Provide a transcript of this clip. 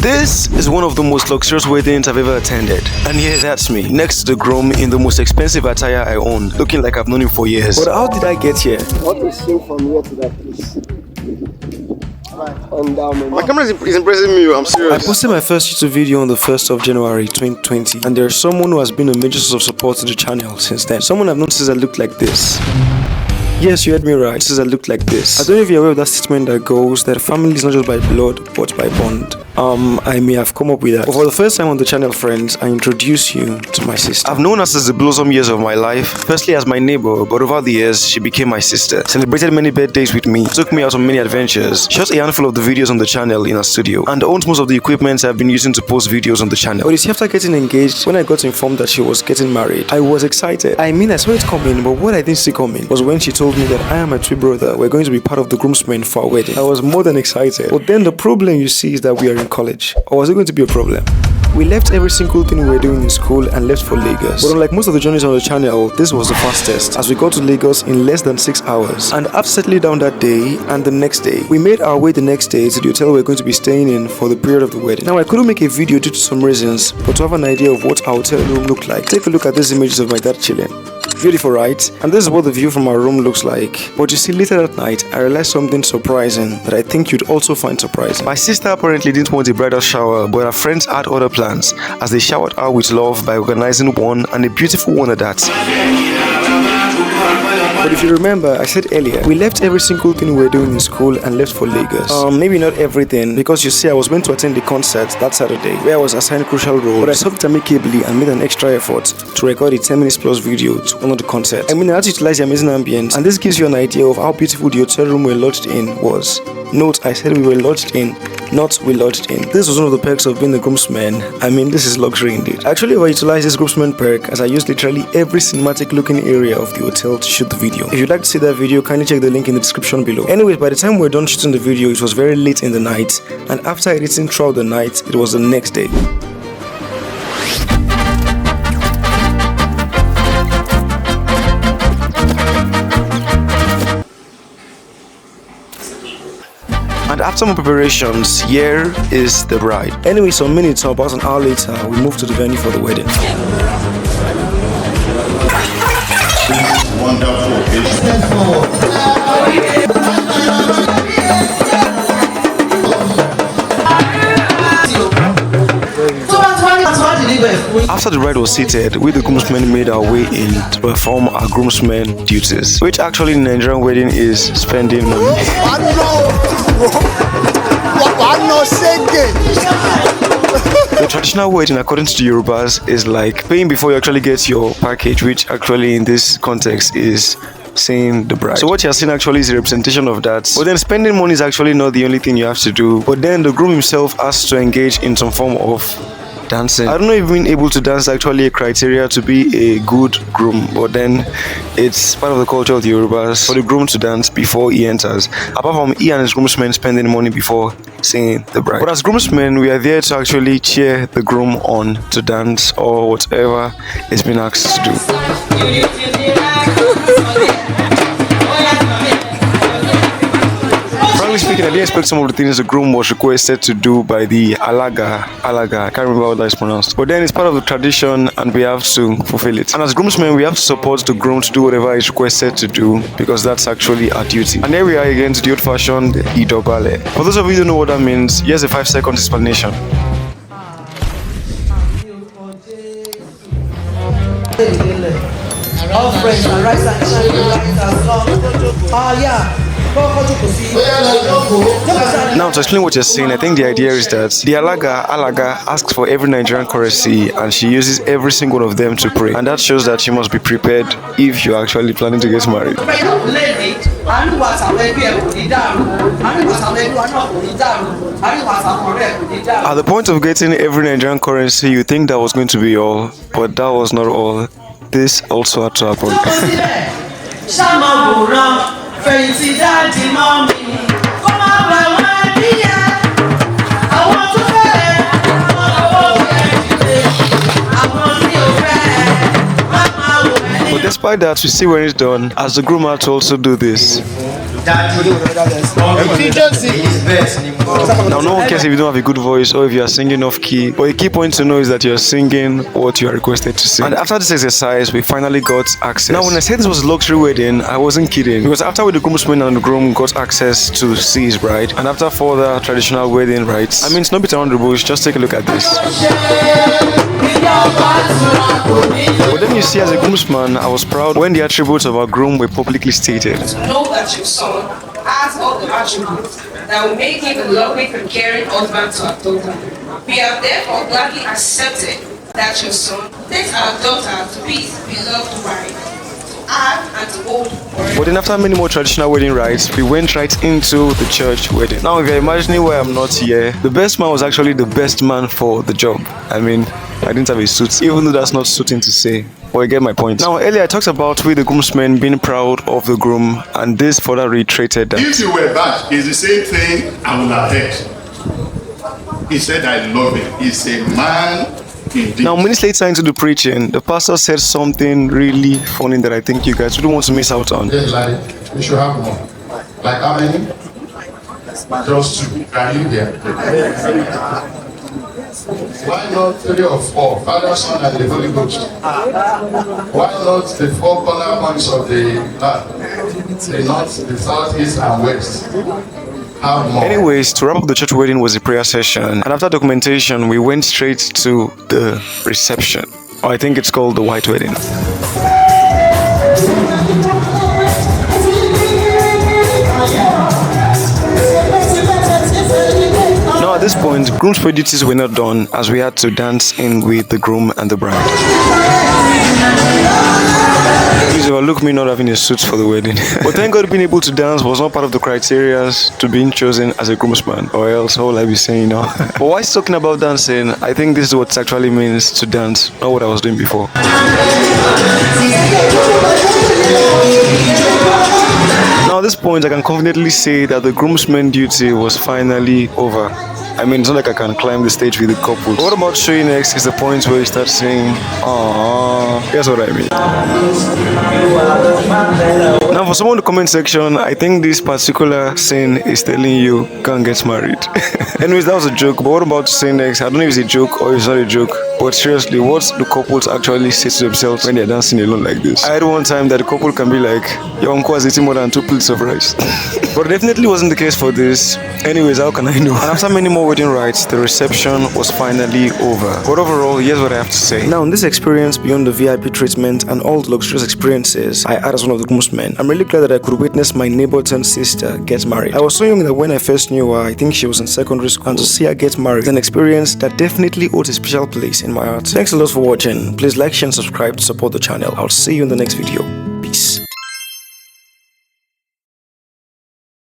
This is one of the most luxurious weddings I've ever attended. And yeah, that's me, next to the groom in the most expensive attire I own, looking like I've known him for years. But how did I get here? What to sing from here to that place? My camera is impressing me, I'm serious. I posted my first YouTube video on the 1st of January 2020, and there's someone who has been a major source of support to the channel since then. Someone I've noticed that looked like this. Yes, you heard me right. This is a look like this. I don't know if you're aware of that statement that goes that family is not just by blood, but by bond. I may have come up with that. But for the first time on the channel, friends, I introduce you to my sister. I've known her since the blossom years of my life. Firstly as my neighbor, but over the years, she became my sister. Celebrated many birthdays with me, took me out on many adventures, shot a handful of the videos on the channel in her studio, and owns most of the equipment I've been using to post videos on the channel. But you see, after getting engaged, when I got informed that she was getting married, I was excited. I mean, I saw it coming, but what I didn't see coming was when she told me that I and my twin brother were going to be part of the groomsmen for our wedding. I was more than excited. But then the problem, you see, is that we are in college. Or was it going to be a problem? We left every single thing we were doing in school and left for Lagos. But unlike most of the journeys on the channel, this was the fastest, as we got to Lagos in less than 6 hours. And after settling down that day and the next day, we made our way the next day to the hotel we were going to be staying in for the period of the wedding. Now, I couldn't make a video due to some reasons, but to have an idea of what our hotel room looked like, take a look at these images of my dad chilling. Beautiful, right? And this is what the view from our room looks like. But you see, later that night, I realized something surprising that I think you'd also find surprising. My sister apparently didn't want a bridal shower, but her friends had other plans, as they showered her with love by organizing one, and a beautiful one at that. But if you remember, I said earlier, we left every single thing we were doing in school and left for Lagos. Maybe not everything, because you see, I was meant to attend the concert that Saturday, where I was assigned crucial role, but I solved it amicably and made an extra effort to record a 10 minutes plus video to honor the concert. I mean, I had to utilize the amazing ambience, and this gives you an idea of how beautiful the hotel room we were lodged in was. Note, I said we were lodged in, not we lodged in. This was one of the perks of being a groomsman. I mean, this is luxury indeed. I actually overutilized this groomsman perk, as I used literally every cinematic looking area of the hotel to shoot the video. If you'd like to see that video, kindly check the link in the description below. Anyways, by the time we were done shooting the video, it was very late in the night, and after editing throughout the night, it was the next day. And after my preparations, here is the bride. Anyway, some minutes or about an hour later, we moved to the venue for the wedding. After the bride was seated, we the groomsmen made our way in to perform our groomsmen duties, which actually in Nigerian wedding is spending money. The traditional wedding, according to the Yorubas, is like paying before you actually get your package, which actually in this context is seeing the bride. So what you're seeing actually is a representation of that. But then spending money is actually not the only thing you have to do. But then the groom himself has to engage in some form of dancing. I don't know if being able to dance is actually a criteria to be a good groom, but then it's part of the culture of the Yorubas for the groom to dance before he enters, apart from he and his groomsmen spending money before seeing the bride. But as groomsmen, we are there to actually cheer the groom on to dance or whatever is being asked to do. Speaking, I didn't expect some of the things the groom was requested to do by the alaga, I can't remember how that is pronounced. But then it's part of the tradition and we have to fulfill it. And as groomsmen, we have to support the groom to do whatever he's requested to do, because that's actually our duty. And here we are again to the old-fashioned idobale. For those of you who don't know what that means, here's a 5-second explanation. All friends and right and yeah. Now, to explain what you're saying, I think the idea is that the alaga asks for every Nigerian currency, and she uses every single one of them to pray, and that shows that you must be prepared if you're actually planning to get married. At the point of getting every Nigerian currency, you think that was going to be all, but that was not all. This also had to happen. But despite that, we see when it's done, as the groom had to also do this. Now, no one cares if you don't have a good voice or if you are singing off key, but a key point to know is that you are singing what you are requested to sing. And after this exercise, we finally got access. Now, when I said this was a luxury wedding, I wasn't kidding, because after the groomsman and the groom got access to see his bride, and after further traditional wedding rites, I mean, it's not beat around the bush, just take a look at this. But then you see, as a groomsman, I was proud when the attributes of our groom were publicly stated. Know that your son has all the attributes that will make him a loving and caring husband to our daughter. We have therefore gladly accepted that your son takes our daughter to be his beloved wife, to have and to hold forever. But then after many more traditional wedding rites, we went right into the church wedding. Now, if you're imagining why I'm not here, the best man was actually the best man for the job. I mean, I didn't have a suit, even though that's not suiting to say. But you get my point. Now, earlier I talked about we the groomsmen being proud of the groom, and this further reiterated that. If you were back, it's the same thing I would have heard. He said, I love him. He's a man indeed. Now, minutes later into the preaching, the pastor said something really funny that I think you guys wouldn't want to miss out on. Yes, like, we should have more. Like how many? Just 2. Can you hear? Why not 3 or 4? Father, Son, and the Holy Ghost. Why not the 4 corner points of the land? The north, the south, east, and west. Have more. Anyways, to wrap up the church wedding was a prayer session, and after documentation, we went straight to the reception. Or I think it's called the white wedding. Now at this point, groom's duties were not done, as we had to dance in with the groom and the bride. Please overlook me not having a suit for the wedding. But thank God being able to dance was not part of the criteria to being chosen as a groomsman, or else what will I be saying now? But while talking about dancing, I think this is what it actually means to dance, not what I was doing before. Now at this point, I can confidently say that the groomsman duty was finally over. I mean, it's not like I can climb the stage with the couple. But what about showing next is the point where you start saying, aww, that's what I mean. Now for someone in the comment section, I think this particular scene is telling you can't get married. Anyways, that was a joke, but what about saying next? I don't know if it's a joke or it's not a joke, but seriously, what the couples actually say to themselves when they're dancing alone like this? I had one time that the couple can be like, your uncle has eaten more than 2 plates of rice. But it definitely wasn't the case for this. Anyways, how can I know? And after many more wedding rites, the reception was finally over. But overall, here's what I have to say. Now, in this experience, beyond the VIP treatment and all the luxurious experiences I had as one of the groomsmen, I'm really glad that I could witness my neighbor turned sister get married. I was so young that when I first knew her, I think she was in secondary school, and to see her get married is an experience that definitely holds a special place in my heart. Thanks a lot for watching. Please like, share, and subscribe to support the channel. I'll see you in the next video.